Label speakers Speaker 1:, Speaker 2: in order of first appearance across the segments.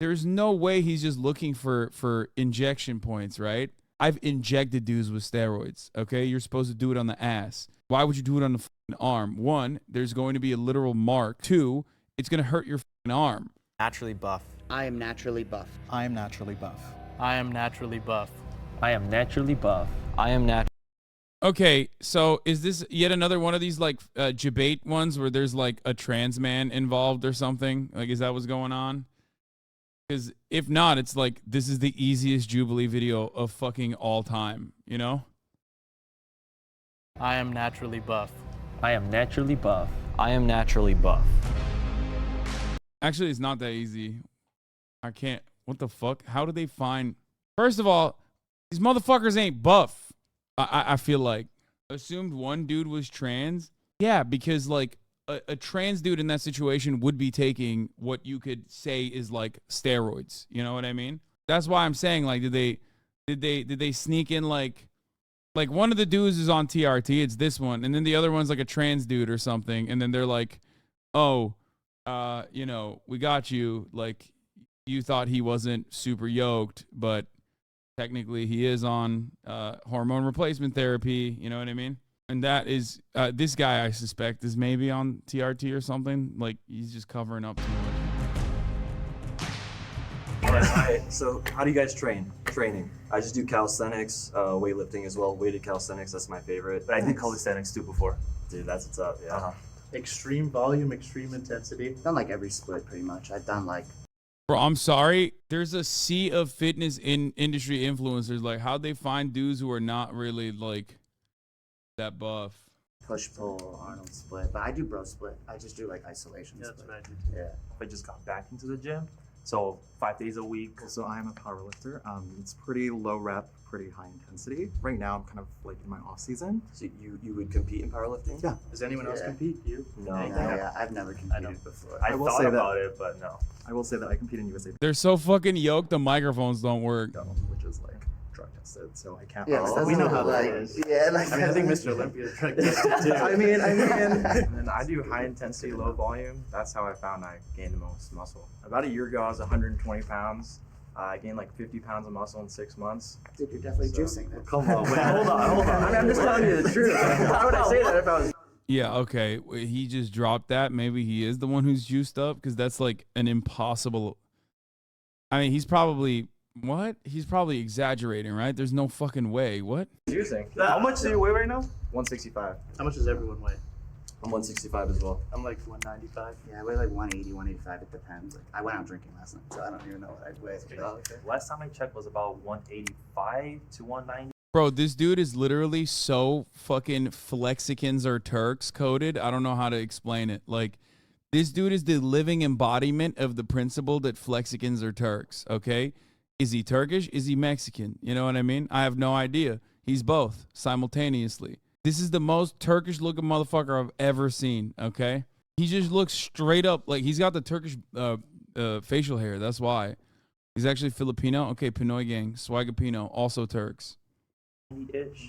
Speaker 1: There's no way he's just looking for injection points, right? I've injected dudes with steroids, okay? You're supposed to do it on the ass. Why would you do it on the fucking arm? One, there's going to be a literal mark. Two, it's going to hurt your fucking arm.
Speaker 2: Naturally buff.
Speaker 3: I am naturally buff.
Speaker 4: I am naturally buff.
Speaker 5: I am naturally buff.
Speaker 6: I am naturally buff.
Speaker 2: I am natural.
Speaker 1: Okay, so is this yet another one of these like debate ones where there's like a trans man involved or something? Like, is that what's going on? Because if not, it's like this is the easiest Jubilee video of fucking all time, you know?
Speaker 5: I am naturally buff.
Speaker 6: I am naturally buff.
Speaker 2: I am naturally buff.
Speaker 1: Actually, it's not that easy. I can't. What the fuck? How do they find? First of all, these motherfuckers ain't buff. I feel like. Assumed one dude was trans. Yeah, because like a trans dude in that situation would be taking what you could say is like steroids. You know what I mean? That's why I'm saying like, did they sneak in like one of the dudes is on TRT, it's this one, and then the other one's like a trans dude or something, and then they're like, oh, you know, we got you. Like, you thought he wasn't super yoked, but technically he is on hormone replacement therapy. You know what I mean? And that is, this guy I suspect is maybe on TRT or something. Like, he's just covering up too much.
Speaker 7: All right, so how do you guys train? Training. I just do calisthenics, weightlifting as well. Weighted calisthenics, that's my favorite.
Speaker 8: But I did calisthenics too before.
Speaker 7: Dude, that's what's up, yeah.
Speaker 9: Extreme volume, extreme intensity.
Speaker 3: Done like every split pretty much. I've done like.
Speaker 1: Bro, I'm sorry. There's a sea of fitness in industry influencers. Like, how'd they find dudes who are not really like that buff?
Speaker 3: Push pull Arnold split, but I do bro split. I just do like isolation split.
Speaker 9: That's what I do.
Speaker 3: Yeah.
Speaker 8: I just got back into the gym, so 5 days a week.
Speaker 4: So I am a power lifter. It's pretty low rep, pretty high intensity. Right now I'm kind of like in my off season.
Speaker 7: So you would compete in powerlifting?
Speaker 4: Yeah.
Speaker 9: Does anyone else compete? You?
Speaker 7: No.
Speaker 3: Yeah, I've never competed before.
Speaker 8: I
Speaker 4: will
Speaker 8: thought
Speaker 4: say
Speaker 8: about it, but no.
Speaker 4: I will say that I compete in USA,
Speaker 1: They're so fucking yoked, the microphones don't work.
Speaker 4: which is like drug tested, so I can't.
Speaker 3: Yeah,
Speaker 9: we know how that
Speaker 3: like,
Speaker 9: is.
Speaker 3: Yeah, like
Speaker 9: I mean, I think Mr. Olympia is drug tested too.
Speaker 4: I mean.
Speaker 10: And then I do high intensity, low volume. That's how I found I gained the most muscle. About a year ago, I was 120 pounds. I gained like 50 pounds of muscle in 6 months.
Speaker 3: Dude, you're definitely juicing then.
Speaker 7: Come on, wait, hold on. I mean, I'm just telling you the truth. How would I say that if I was...
Speaker 1: Yeah, okay. He just dropped that. Maybe he is the one who's juiced up, because that's like an impossible... I mean, he's probably... What? He's probably exaggerating, right? There's no fucking way. What?
Speaker 8: Juicing. How much do you weigh right now?
Speaker 10: 165.
Speaker 9: How much does everyone weigh?
Speaker 7: I'm 165 as well.
Speaker 9: I'm like 195.
Speaker 3: Yeah, I weigh like 180, 185. It depends. Like, I went out drinking last night, so I don't even know what I'd weigh.
Speaker 8: Last time I checked was about 185 to 190.
Speaker 1: Bro, this dude is literally so fucking Flexicans or Turks coded. I don't know how to explain it. Like, this dude is the living embodiment of the principle that Flexicans are Turks, okay? Is he Turkish? Is he Mexican? You know what I mean? I have no idea. He's both simultaneously. This is the most Turkish looking motherfucker I've ever seen, okay? He just looks straight up like he's got the Turkish facial hair. That's why. He's actually Filipino. Okay, Pinoy gang. Swagapino, also Turks.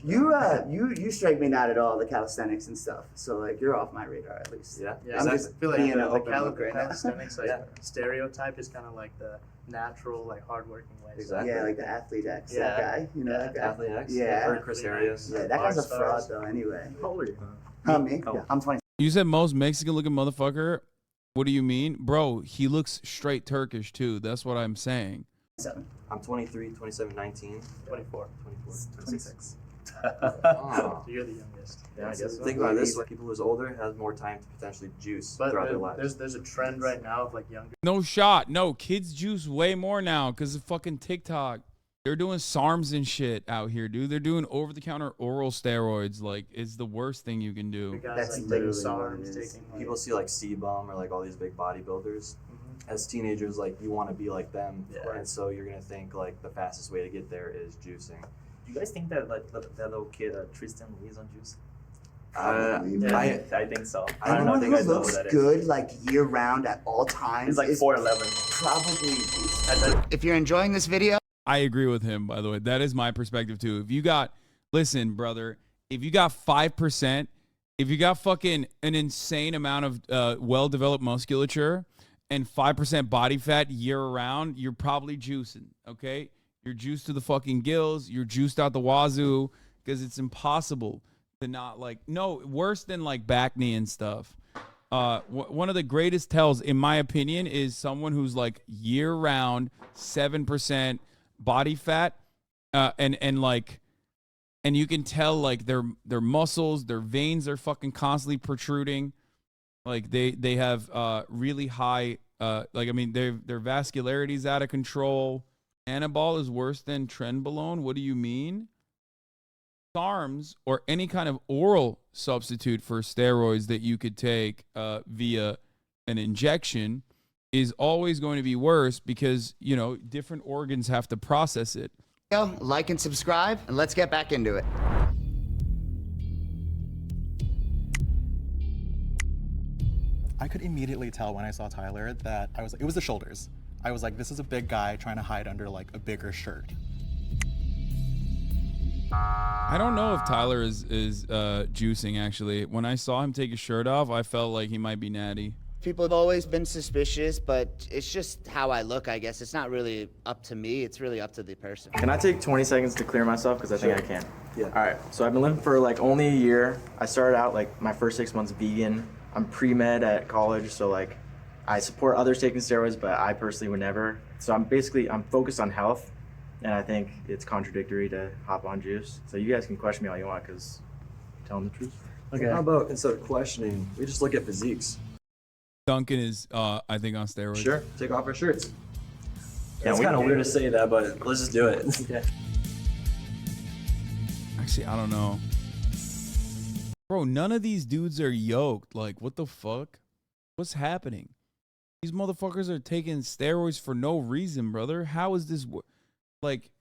Speaker 3: You strike me not at all, the calisthenics and stuff. So like you're off my radar at least.
Speaker 7: Yeah.
Speaker 3: I'm just
Speaker 9: I feel like
Speaker 3: being an
Speaker 9: the
Speaker 3: open book right now.
Speaker 9: calisthenics stereotype is kind of like the natural, like hardworking way.
Speaker 7: Exactly.
Speaker 3: Yeah, like the athlete X,
Speaker 9: Yeah.
Speaker 3: that guy. You know that guy?
Speaker 7: Athlete X?
Speaker 3: Yeah.
Speaker 7: Or Chris Arias.
Speaker 3: Yeah, that guy's a
Speaker 9: Rock
Speaker 3: fraud
Speaker 9: stars.
Speaker 3: though anyway.
Speaker 4: How old are you?
Speaker 3: Me?
Speaker 7: Oh.
Speaker 3: Yeah, I'm 20.
Speaker 1: You said most Mexican looking motherfucker? What do you mean? Bro, he looks straight Turkish too. That's what I'm saying.
Speaker 7: I'm 23, 27, 19.
Speaker 9: 24.
Speaker 7: 26.
Speaker 9: Oh. You're the youngest.
Speaker 7: Yeah,
Speaker 9: I guess so.
Speaker 7: Think about this, like people who's older has more time to potentially juice
Speaker 9: But
Speaker 7: throughout their lives.
Speaker 9: there's a trend right now of like younger.
Speaker 1: No shot. No, kids juice way more now because of fucking TikTok. They're doing SARMs and shit out here, dude. They're doing over-the-counter oral steroids. Like, it's the worst thing you can do.
Speaker 9: Guys
Speaker 3: That's
Speaker 9: like
Speaker 3: literally
Speaker 9: taking
Speaker 3: what it
Speaker 9: SARMs,
Speaker 3: is.
Speaker 9: taking like,
Speaker 7: People see like C-Bum or like all these big bodybuilders. As teenagers, like you want to be like them, and so you're gonna think like the fastest way to get there is juicing.
Speaker 8: Do you guys think that like that little kid Tristan Lee is on juice?
Speaker 7: I
Speaker 8: think so.
Speaker 7: I don't
Speaker 3: Anyone
Speaker 7: think
Speaker 3: who
Speaker 7: I know
Speaker 3: looks
Speaker 8: what that is.
Speaker 3: good like year round at all times
Speaker 8: He's like
Speaker 3: is
Speaker 8: 4'11".
Speaker 3: probably. If you're enjoying this video,
Speaker 1: I agree with him, by the way. That is my perspective, too. If you got, listen, brother, if you got 5%, if you got fucking an insane amount of well-developed musculature, and 5% body fat year round, you're probably juicing, okay? You're juiced to the fucking gills. You're juiced out the wazoo because it's impossible to not like, no, worse than like back knee and stuff. One of the greatest tells, in my opinion, is someone who's like year round 7% body fat, and you can tell like their muscles, their veins are fucking constantly protruding. Like they have really high their vascularity's out of control. Anabol is worse than trenbolone. What do you mean? SARMs or any kind of oral substitute for steroids that you could take via an injection is always going to be worse because, you know, different organs have to process it.
Speaker 3: Like and subscribe, and let's get back into it.
Speaker 4: I could immediately tell when I saw Tyler that it was the shoulders. I was like, this is a big guy trying to hide under like a bigger shirt.
Speaker 1: I don't know if Tyler is juicing, actually. When I saw him take his shirt off, I felt like he might be natty.
Speaker 3: People have always been suspicious, but it's just how I look, I guess. It's not really up to me. It's really up to the person.
Speaker 10: Can I take 20 seconds to clear myself? Because I think I can.
Speaker 7: Yeah.
Speaker 10: All right. So I've been living for like only a year. I started out like my first 6 months vegan. I'm pre-med at college, so like I support others taking steroids, but I personally would never. So I'm focused on health, and I think it's contradictory to hop on juice. So you guys can question me all you want, because I'm telling the truth.
Speaker 7: Okay. How about instead of questioning, we just look at physiques?
Speaker 1: Duncan is, I think, on steroids.
Speaker 7: Sure. Take off our shirts.
Speaker 10: Yeah,
Speaker 7: It's kind of weird to say that, but let's just do it.
Speaker 9: Okay.
Speaker 1: Actually, I don't know. Bro, none of these dudes are yoked. Like, what the fuck? What's happening? These motherfuckers are taking steroids for no reason, brother. How is this? Like,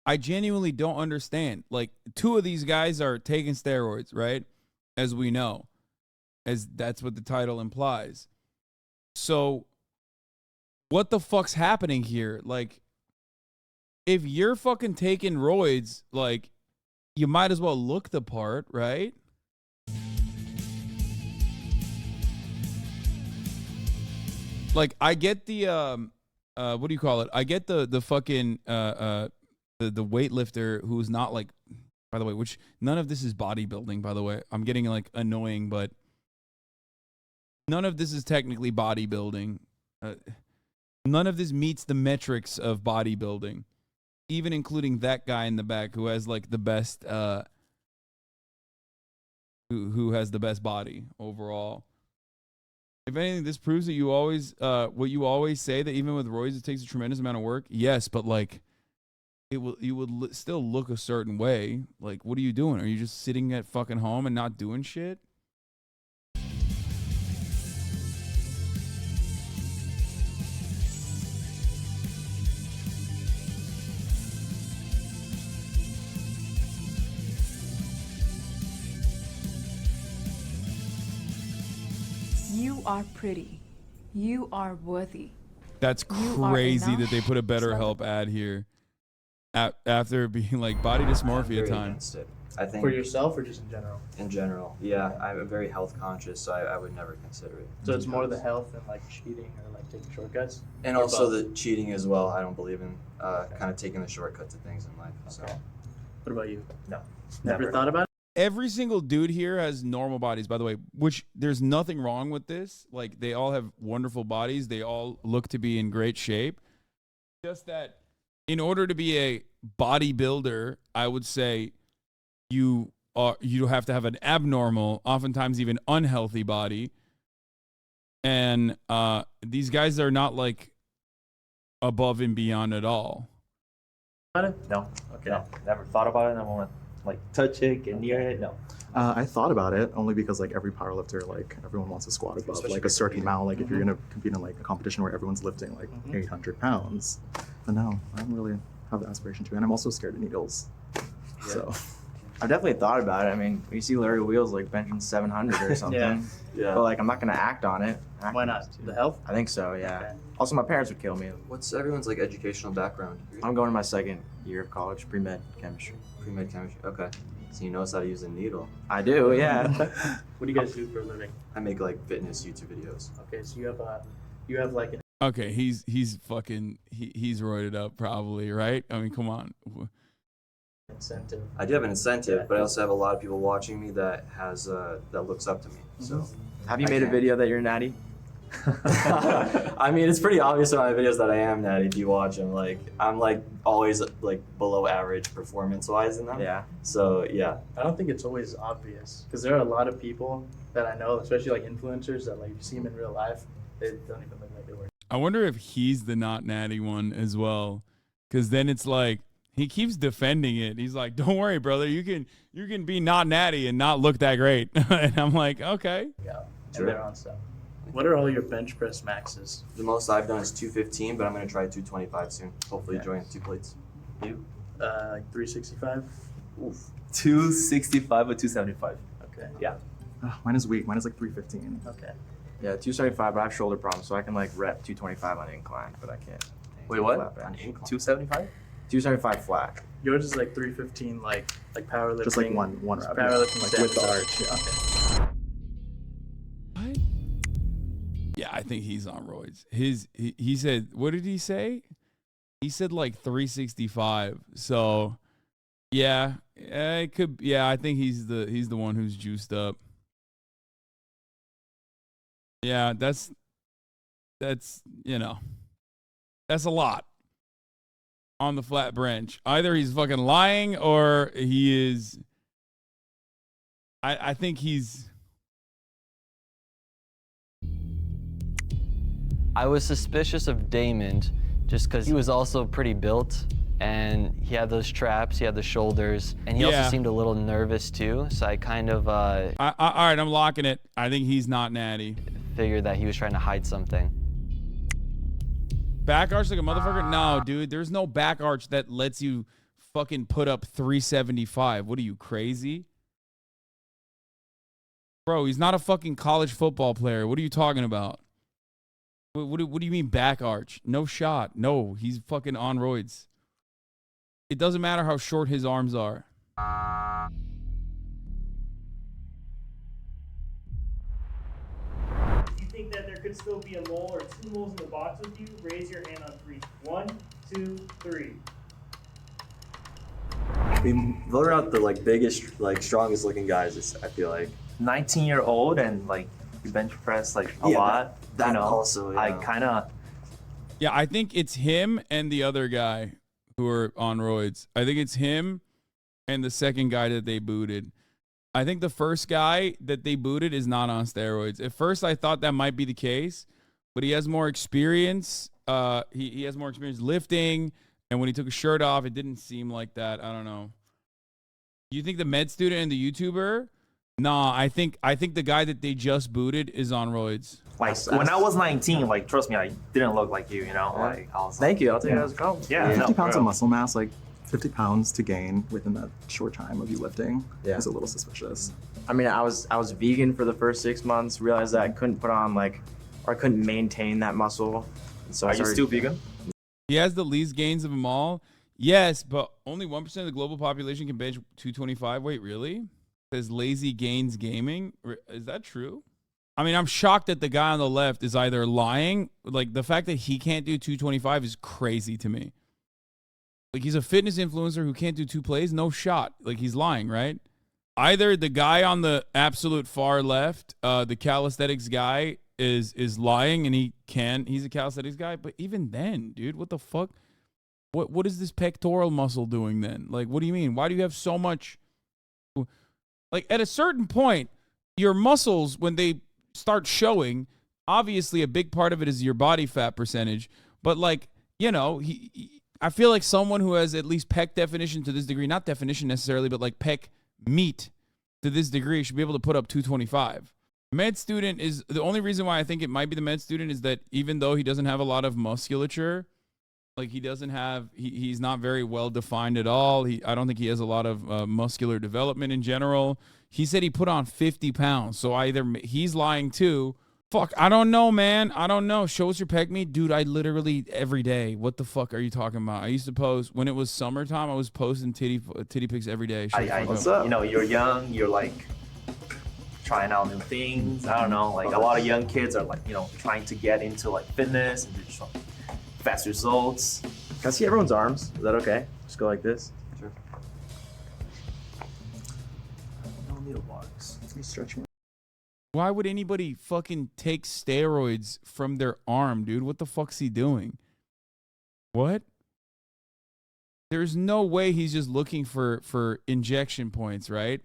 Speaker 1: I genuinely don't understand. Like, 2 of these guys are taking steroids, right? As we know. As that's what the title implies. So, what the fuck's happening here? Like, if you're fucking taking roids, like, you might as well look the part, right? Like, I get the what do you call it? I get the fucking the weightlifter who's not like, by the way, which none of this is bodybuilding, by the way. I'm getting like annoying, but none of this is technically bodybuilding. None of this meets the metrics of bodybuilding, even including that guy in the back who has like the best who has the best body overall. If anything, this proves that you always, what you always say, that even with roids, it takes a tremendous amount of work. Yes, but like, you would still look a certain way. Like, what are you doing? Are you just sitting at fucking home and not doing shit?
Speaker 11: You are pretty. You are worthy.
Speaker 1: That's crazy that they put a BetterHelp ad here after being like body dysmorphia time.
Speaker 7: I think
Speaker 9: For yourself or just in general?
Speaker 7: in general, yeah, I'm very health conscious, so I would never consider it.
Speaker 9: So it's more the health and like cheating or like taking shortcuts?
Speaker 7: And
Speaker 9: Or
Speaker 7: also
Speaker 9: both?
Speaker 7: the cheating as well. I don't believe in kind of taking the shortcuts of things in life. So
Speaker 9: Okay. What about you?
Speaker 8: No.
Speaker 9: Never thought about it?
Speaker 1: Every single dude here has normal bodies, by the way, which there's nothing wrong with this. Like, they all have wonderful bodies. They all look to be in great shape. Just that in order to be a bodybuilder, I would say you have to have an abnormal, oftentimes even unhealthy body. And these guys are not like above and beyond at all.
Speaker 8: No. Okay. No. Never thought about it. I want to like touch it, get near it. No.
Speaker 4: I thought about it only because like every powerlifter, like everyone wants to squat above
Speaker 7: Especially
Speaker 4: like a certain
Speaker 7: competing.
Speaker 4: amount. Like if you're gonna compete in like a competition where everyone's lifting like 800 pounds, but no, I don't really have the aspiration to. And I'm also scared of needles. So
Speaker 10: I've definitely thought about it. I mean, you see Larry Wheels like benching 700 or something.
Speaker 9: Yeah.
Speaker 10: But like, I'm not gonna act on it.
Speaker 9: Why not? The health?
Speaker 10: I think so. Yeah.
Speaker 9: Okay.
Speaker 10: Also, my parents would kill me.
Speaker 7: what's everyone's like educational background?
Speaker 10: I'm going to my second year of college, pre-med chemistry.
Speaker 7: Pre-med chemistry. Okay. So you know how to use a needle.
Speaker 10: I do. Yeah.
Speaker 9: What do you guys do for a living?
Speaker 7: I make like fitness YouTube videos.
Speaker 9: Okay, so you have You have like an
Speaker 1: Okay, he's fucking he's roided up probably, right? I mean, come on.
Speaker 9: incentive.
Speaker 7: I do have an incentive, but I also have a lot of people watching me that has that looks up to me. So
Speaker 10: Have you
Speaker 7: I
Speaker 10: made a
Speaker 7: can't.
Speaker 10: video that you're natty?
Speaker 7: I mean, it's pretty obvious in my videos that I am natty if you watch them. Like, I'm like always like below average performance-wise in them.
Speaker 10: Yeah.
Speaker 7: So yeah.
Speaker 9: I don't think it's always obvious because there are a lot of people that I know, especially like influencers, that like you see them in real life, they don't even look like they work.
Speaker 1: I wonder if he's the not natty one as well, because then it's like he keeps defending it. He's like, "Don't worry, brother. You can be not natty and not look that great." And I'm like, okay.
Speaker 9: Yeah,
Speaker 7: Sure.
Speaker 9: and they're on stuff. What are all your bench press maxes?
Speaker 7: The most I've done is 215, but I'm gonna try 225 soon. Hopefully,
Speaker 9: Okay.
Speaker 7: join 2 plates. You?
Speaker 9: Like 365.
Speaker 7: Oof.
Speaker 8: 265 or 275.
Speaker 9: Okay.
Speaker 8: Yeah.
Speaker 4: Mine is weak. Mine is like 315.
Speaker 9: Okay.
Speaker 10: Yeah, 275, but I have shoulder problems, so I can like rep 225 on incline, but I can't.
Speaker 8: Wait, what?
Speaker 10: Flat bench.
Speaker 8: 275?
Speaker 10: 275 flat.
Speaker 9: Yours is like 315, like powerlifting.
Speaker 4: Just like one
Speaker 9: It's
Speaker 4: rep.
Speaker 9: Powerlifting
Speaker 4: Like with the
Speaker 9: sets.
Speaker 4: arch. Yeah.
Speaker 1: What? Yeah, I think he's on roids. He said, what did he say? He said like 365. So yeah, it could. Yeah, I think he's the one who's juiced up. Yeah, that's you know, that's a lot on the flat bench. Either he's fucking lying or he is. I think he's.
Speaker 2: I was suspicious of Damon just because he was also pretty built and he had those traps, he had the shoulders, and he
Speaker 1: Yeah.
Speaker 2: also seemed a little nervous too. So I kind of
Speaker 1: All right, I'm locking it. I think he's not natty.
Speaker 2: figured that he was trying to hide something.
Speaker 1: Back arch like a motherfucker? No, dude. There's no back arch that lets you fucking put up 375. What are you, crazy? Bro, he's not a fucking college football player. What are you talking about? What do you mean back arch? No shot. No, he's fucking on roids. It doesn't matter how short his arms are.
Speaker 12: If you think that there could still be a mole or 2 moles in the box with you, raise your hand on 3. 1, 2, 3.
Speaker 7: We voted out the like biggest, like strongest looking guys. I feel like
Speaker 8: 19-year-old and like you bench press like a
Speaker 7: Yeah,
Speaker 8: lot.
Speaker 7: that
Speaker 8: you know,
Speaker 7: also, yeah.
Speaker 8: I kind of.
Speaker 1: Yeah, I think it's him and the other guy who are on roids. I think it's him and the second guy that they booted. I think the first guy that they booted is not on steroids. At first, I thought that might be the case, but he has more experience. He has more experience lifting, and when he took his shirt off, it didn't seem like that. I don't know. You think the med student and the YouTuber? Nah, I think the guy that they just booted is on roids.
Speaker 8: Like when I was 19, like trust me, I didn't look like you. You know, like I was.
Speaker 10: Thank you. I'll take it as a compliment.
Speaker 8: Yeah,
Speaker 4: 50
Speaker 8: no,
Speaker 4: pounds
Speaker 8: for
Speaker 4: of
Speaker 8: real.
Speaker 4: muscle mass, like 50 pounds to gain within that short time of you lifting
Speaker 10: Yeah.
Speaker 4: is a little suspicious.
Speaker 10: I mean, I was vegan for the first 6 months. Realized that I couldn't put on like, or I couldn't maintain that muscle. So I
Speaker 8: Are you
Speaker 10: started-
Speaker 8: still vegan?
Speaker 1: He has the least gains of them all. Yes, but only 1% of the global population can bench 225. Wait, really? Says Lazy Gains Gaming. Is that true? I mean, I'm shocked that the guy on the left is either lying. Like, the fact that he can't do 225 is crazy to me. Like, he's a fitness influencer who can't do 2 plays. No shot. Like, he's lying, right? Either the guy on the absolute far left, the calisthenics guy, is lying and he's a calisthenics guy. But even then, dude, what the fuck? What is this pectoral muscle doing then? Like, what do you mean? Why do you have so much? Like, at a certain point, your muscles, when they start showing, obviously a big part of it is your body fat percentage. But, like, you know, I feel like someone who has at least pec definition to this degree, not definition necessarily, but like pec meat to this degree, should be able to put up 225. Med student is the only reason why I think it might be the med student is that even though he doesn't have a lot of musculature, like he doesn't have, he's not very well defined at all. I don't think he has a lot of muscular development in general. He said he put on 50 pounds. So either he's lying too. Fuck, I don't know, man. I don't know. Show us your pec meat. Dude, I literally every day. What the fuck are you talking about? I used to post, when it was summertime, I was posting titty pics every day. Shut the fuck
Speaker 8: What's up? You know, you're young. You're like trying out new things. I don't know, like a lot of young kids are like, you know, trying to get into like fitness and just fast results.
Speaker 10: Can I see everyone's arms? Is that okay? Just go like this.
Speaker 7: Sure.
Speaker 8: No needle marks.
Speaker 4: Let me stretch my.
Speaker 1: Why would anybody fucking take steroids from their arm, dude? What the fuck's he doing? What? There's no way he's just looking for injection points, right?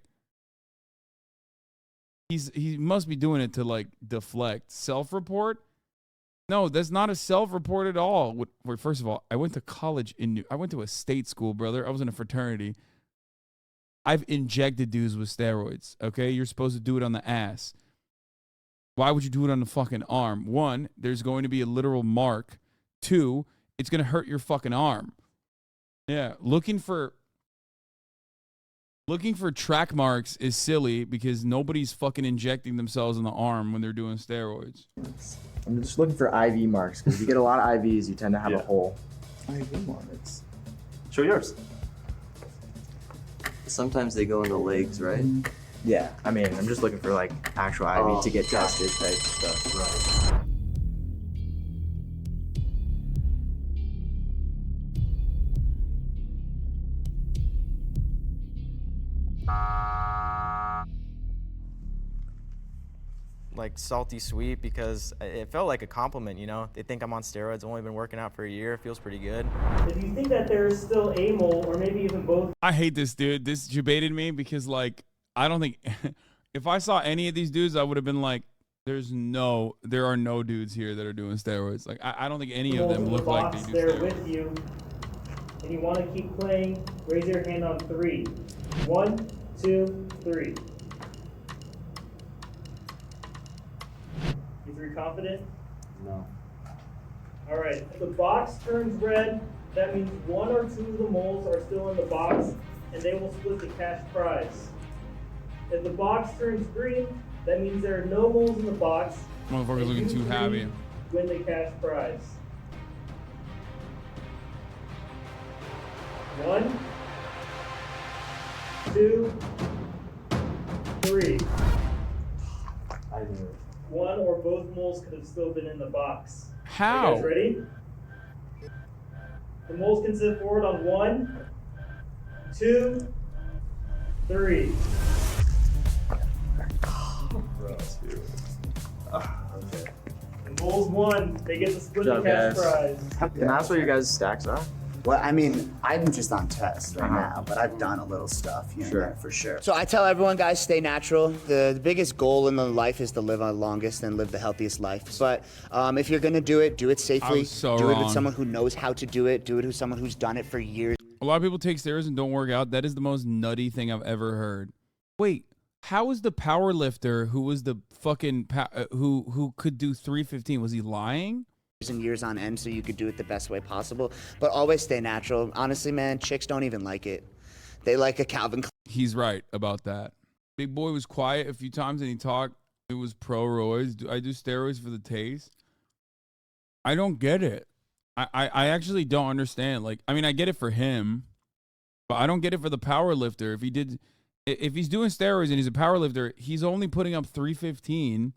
Speaker 1: He must be doing it to like deflect. Self-report? No, that's not a self-report at all. First of all, I went to college I went to a state school, brother. I was in a fraternity. I've injected dudes with steroids, okay? You're supposed to do it on the ass. Why would you do it on the fucking arm? One, there's going to be a literal mark. Two, it's going to hurt your fucking arm. Yeah, looking for track marks is silly because nobody's fucking injecting themselves in the arm when they're doing steroids.
Speaker 10: I'm just looking for IV marks because if you get a lot of IVs, you tend to have a hole.
Speaker 4: IV marks.
Speaker 8: Show yours.
Speaker 7: Sometimes they go in the legs, right?
Speaker 10: Yeah, I mean, I'm just looking for like actual IV to get tested type stuff.
Speaker 7: Right.
Speaker 10: Like salty sweet because it felt like a compliment, you know? They think I'm on steroids. I've only been working out for a year. It feels pretty good.
Speaker 12: If you think that there is still a mole, or maybe even both.
Speaker 1: I hate this dude. This debated me because like I don't think if I saw any of these dudes, I would have been like, there are no dudes here that are doing steroids. Like I don't think any of them look like they do
Speaker 12: They're
Speaker 1: steroids.
Speaker 12: with you, and you want to keep playing. Raise your hand on 3. 1, 2, 3. You 3 confident?
Speaker 7: No.
Speaker 12: All right. If the box turns red, that means 1 or 2 of the moles are still in the box, and they will split the cash prize. If the box turns green, that means there are no moles in the box.
Speaker 1: Motherfucker's looking too happy.
Speaker 12: Win the cash prize. 1, 2, 3.
Speaker 7: I knew it.
Speaker 12: 1 or both moles could have still been in the box.
Speaker 1: How?
Speaker 12: Are you guys ready? The moles can sit forward on 1, 2, 3.
Speaker 7: Okay.
Speaker 12: The moles won. They get to split
Speaker 10: Good
Speaker 12: the
Speaker 10: job,
Speaker 12: cash
Speaker 10: guys.
Speaker 12: prize.
Speaker 10: Can I ask what your guys' stacks are?
Speaker 3: Well, I mean, I'm just on test right now, but I've done a little stuff here and there for sure. So I tell everyone, guys, stay natural. The biggest goal in the life is to live the longest and live the healthiest life. But if you're gonna do it safely.
Speaker 1: so
Speaker 3: do it
Speaker 1: wrong.
Speaker 3: with someone who knows how to do it. Do it with someone who's done it for years.
Speaker 1: A lot of people take steroids and don't work out. That is the most nutty thing I've ever heard. Wait, how was the power lifter who was the fucking who could do 315? Was he lying?
Speaker 3: And years on end, so you could do it the best way possible. But always stay natural. Honestly, man, chicks don't even like it. They like a Calvin Klein.
Speaker 1: He's right about that. Big boy was quiet a few times and he talked. It was pro roids. I do steroids for the taste. I don't get it. I actually don't understand. Like, I mean, I get it for him, but I don't get it for the power lifter. If he's doing steroids and he's a power lifter, he's only putting up 315.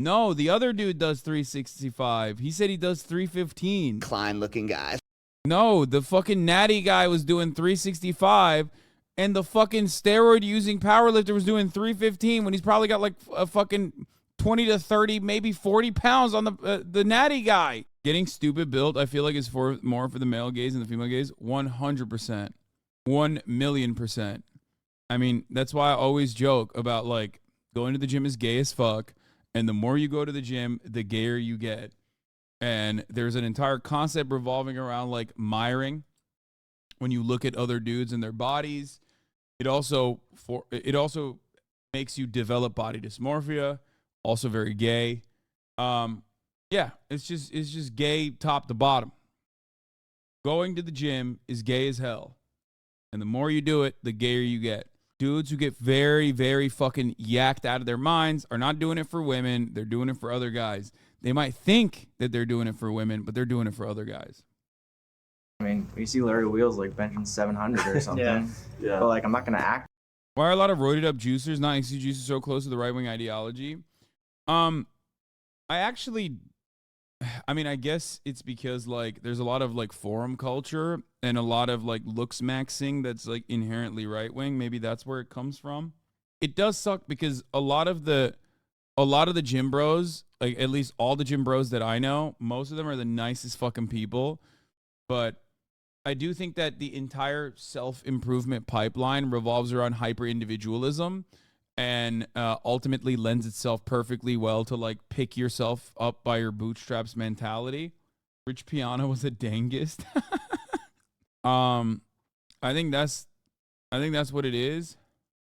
Speaker 1: No, the other dude does 365. He said he does 315.
Speaker 3: Klein looking guy.
Speaker 1: No, the fucking natty guy was doing 365 and the fucking steroid using powerlifter was doing 315 when he's probably got like a fucking 20 to 30, maybe 40 pounds on the natty guy. Getting stupid built, I feel like is more for the male gaze than the female gaze. 100%. 1,000,000%. I mean, that's why I always joke about like going to the gym is gay as fuck. And the more you go to the gym, the gayer you get. And there's an entire concept revolving around like miring. When you look at other dudes and their bodies, it also makes you develop body dysmorphia. Also very gay. Yeah, it's just gay top to bottom. Going to the gym is gay as hell. And the more you do it, the gayer you get. Dudes who get very, very fucking yacked out of their minds are not doing it for women. They're doing it for other guys. They might think that they're doing it for women, but they're doing it for other guys.
Speaker 10: I mean, you see Larry Wheels like benching 700 or something.
Speaker 7: Yeah.
Speaker 10: But like, I'm not gonna act
Speaker 1: Why are a lot of roided up juicers, not NXT juicers, so close to the right wing ideology? I actually, I mean, I guess it's because like there's a lot of like forum culture and a lot of like looks maxing that's like inherently right wing. Maybe that's where it comes from. It does suck because a lot of the gym bros, like at least all the gym bros that I know, most of them are the nicest fucking people. But I do think that the entire self-improvement pipeline revolves around hyper-individualism and ultimately lends itself perfectly well to like pick yourself up by your bootstraps mentality. Rich Piana was a dangest. I think that's what it is.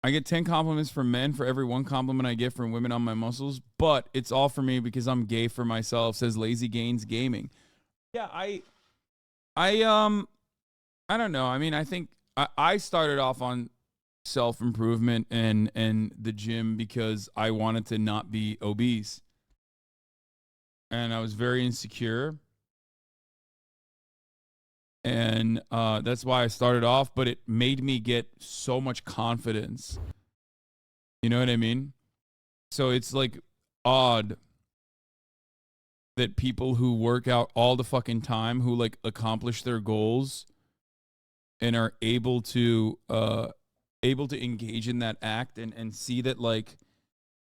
Speaker 1: I get 10 compliments from men for every 1 compliment I get from women on my muscles, but it's all for me because I'm gay for myself, says Lazy Gains Gaming. Yeah, I don't know. I mean, I think I started off on self-improvement and the gym because I wanted to not be obese. And I was very insecure. And that's why I started off, but it made me get so much confidence. You know what I mean? So it's like odd that people who work out all the fucking time, who like accomplish their goals and are able to engage in that act and see that like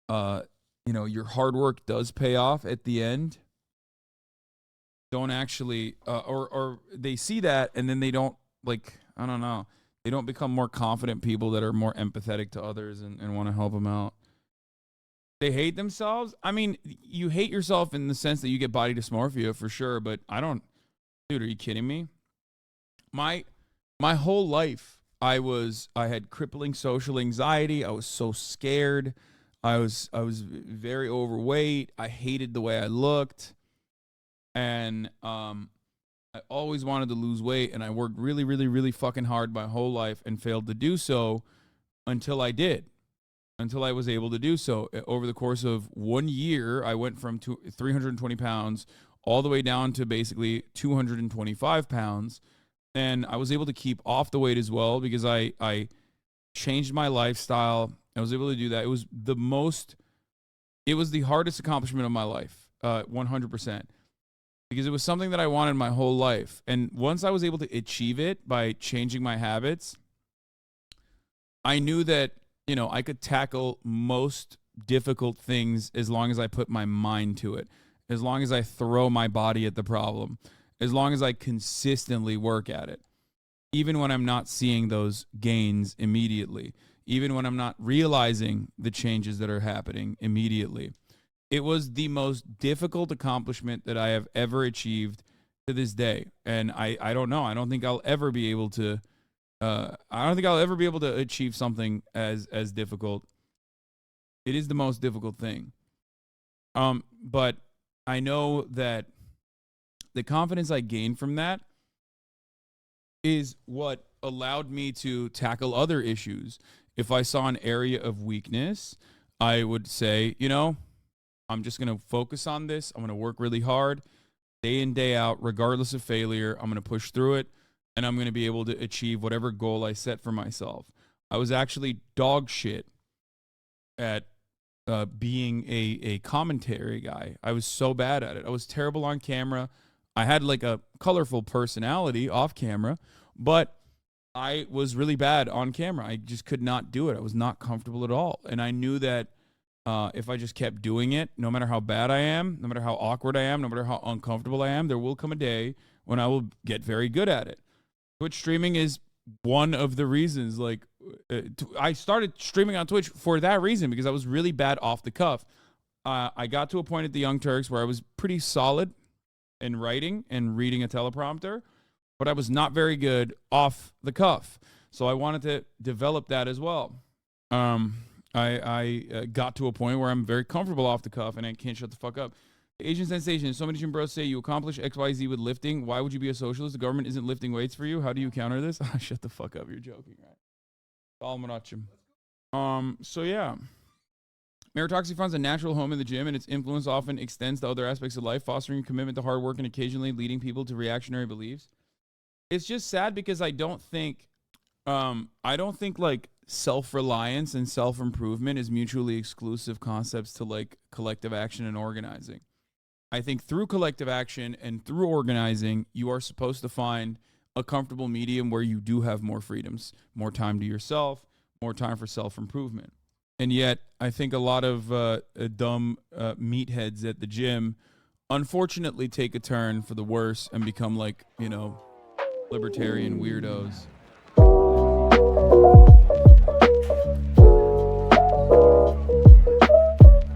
Speaker 1: you know, your hard work does pay off at the end, don't actually or they see that and then they don't, like, I don't know, they don't become more confident people that are more empathetic to others and want to help them out. They hate themselves. I mean, you hate yourself in the sense that you get body dysmorphia for sure, but I don't, dude, are you kidding me? My whole life, I had crippling social anxiety. I was so scared. I was very overweight. I hated the way I looked. And I always wanted to lose weight, and I worked really, really, really fucking hard my whole life and failed to do so until I did. Until I was able to do so. Over the course of 1 year, I went from 320 pounds all the way down to basically 225 pounds. And I was able to keep off the weight as well because I changed my lifestyle. I was able to do that. It was the hardest accomplishment of my life, 100%. Because it was something that I wanted my whole life. And once I was able to achieve it by changing my habits, I knew that, you know, I could tackle most difficult things as long as I put my mind to it, as long as I throw my body at the problem, as long as I consistently work at it, even when I'm not seeing those gains immediately, even when I'm not realizing the changes that are happening immediately. It was the most difficult accomplishment that I have ever achieved to this day. And I don't know. I don't think I'll ever be able to achieve something as difficult. It is the most difficult thing. But I know that the confidence I gained from that is what allowed me to tackle other issues. If I saw an area of weakness, I would say, you know, I'm just going to focus on this. I'm going to work really hard day in, day out, regardless of failure. I'm going to push through it, and I'm going to be able to achieve whatever goal I set for myself. I was actually dog shit at being a commentary guy. I was so bad at it. I was terrible on camera. I had like a colorful personality off camera, but I was really bad on camera. I just could not do it. I was not comfortable at all. And I knew that if I just kept doing it, no matter how bad I am, no matter how awkward I am, no matter how uncomfortable I am, there will come a day when I will get very good at it. Twitch streaming is one of the reasons. Like, I started streaming on Twitch for that reason, because I was really bad off the cuff. I got to a point at the Young Turks where I was pretty solid in writing and reading a teleprompter, but I was not very good off the cuff. So I wanted to develop that as well. I got to a point where I'm very comfortable off the cuff and I can't shut the fuck up. Asian sensation. So many gym bros say you accomplish XYZ with lifting. Why would you be a socialist? The government isn't lifting weights for you. How do you counter this? Shut the fuck up. You're joking, right? So yeah. Meritocracy finds a natural home in the gym, and its influence often extends to other aspects of life, fostering commitment to hard work and occasionally leading people to reactionary beliefs. It's just sad because I don't think like self-reliance and self-improvement is mutually exclusive concepts to like collective action and organizing. I think through collective action and through organizing, you are supposed to find a comfortable medium where you do have more freedoms, more time to yourself, more time for self-improvement. And yet, I think a lot of dumb meatheads at the gym unfortunately take a turn for the worse and become like, you know, libertarian weirdos.